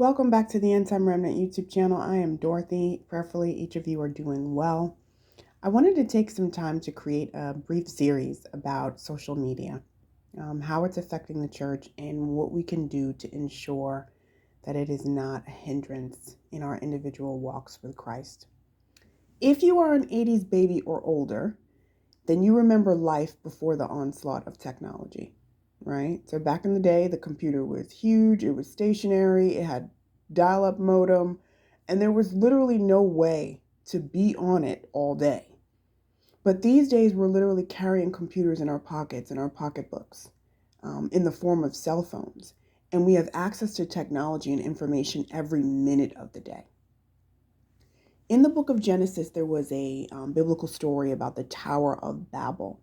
Welcome back to the End Time Remnant YouTube channel. I am Dorothy. Prayerfully, each of you are doing well. I wanted to take some time to create a brief series about social media, how it's affecting the church, and what we can do to ensure that it is not a hindrance in our individual walks with Christ. If you are an 80s baby or older, then you remember life before the onslaught of technology, right? So back in the day, the computer was huge, it was stationary, it had dial-up modem, and there was literally no way to be on it all day. But these days, we're literally carrying computers in our pockets, in our pocketbooks, in the form of cell phones. And we have access to technology and information every minute of the day. In the book of Genesis, there was a biblical story about the Tower of Babel.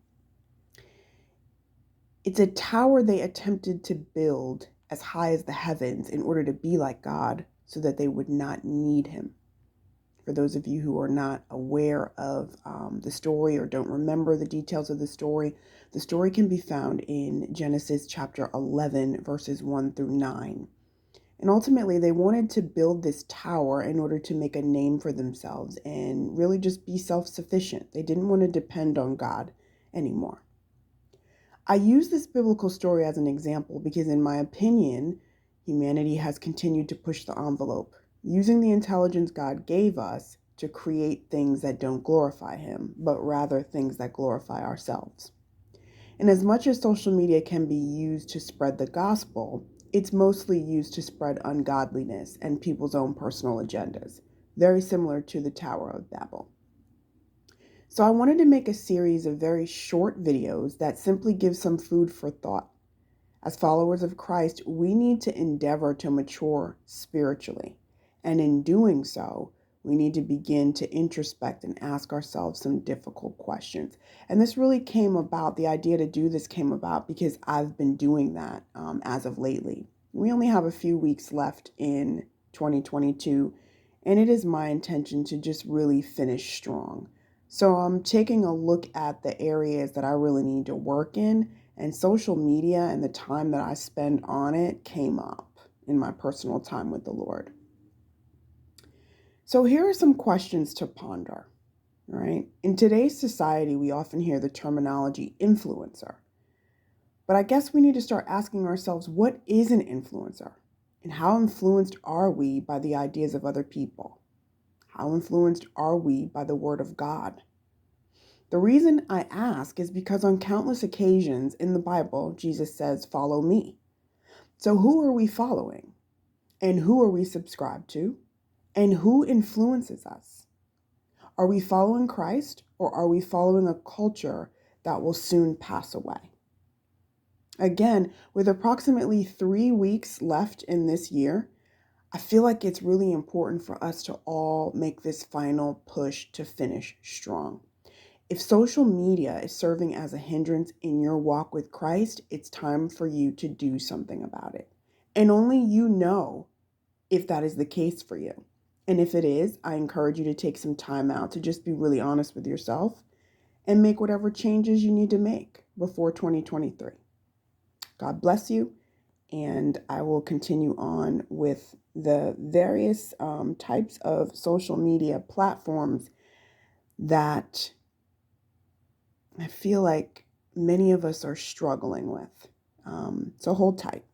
It's a tower they attempted to build as high as the heavens in order to be like God so that they would not need him. For those of you who are not aware of the story or don't remember the details of the story can be found in Genesis chapter 11, verses 1 through 9. And ultimately, they wanted to build this tower in order to make a name for themselves and really just be self-sufficient. They didn't want to depend on God anymore. I use this biblical story as an example because, in my opinion, humanity has continued to push the envelope, using the intelligence God gave us to create things that don't glorify him, but rather things that glorify ourselves. And as much as social media can be used to spread the gospel, it's mostly used to spread ungodliness and people's own personal agendas, very similar to the Tower of Babel. So I wanted to make a series of very short videos that simply give some food for thought. As followers of Christ, we need to endeavor to mature spiritually. And in doing so, we need to begin to introspect and ask ourselves some difficult questions. And this really came about, the idea to do this came about because I've been doing that as of lately. We only have a few weeks left in 2022, and it is my intention to just really finish strong. So I'm taking a look at the areas that I really need to work in, and social media and the time that I spend on it came up in my personal time with the Lord. So here are some questions to ponder, right? In today's society, we often hear the terminology influencer, but I guess we need to start asking ourselves, what is an influencer? And how influenced are we by the ideas of other people? How influenced are we by the Word of God? The reason I ask is because on countless occasions in the Bible, Jesus says, "Follow me." So who are we following? And who are we subscribed to? And who influences us? Are we following Christ, or are we following a culture that will soon pass away? Again, with approximately 3 weeks left in this year, I feel like it's really important for us to all make this final push to finish strong. If social media is serving as a hindrance in your walk with Christ, it's time for you to do something about it. And only you know if that is the case for you. And if it is, I encourage you to take some time out to just be really honest with yourself and make whatever changes you need to make before 2023. God bless you. And I will continue on with the various types of social media platforms that I feel like many of us are struggling with. So hold tight.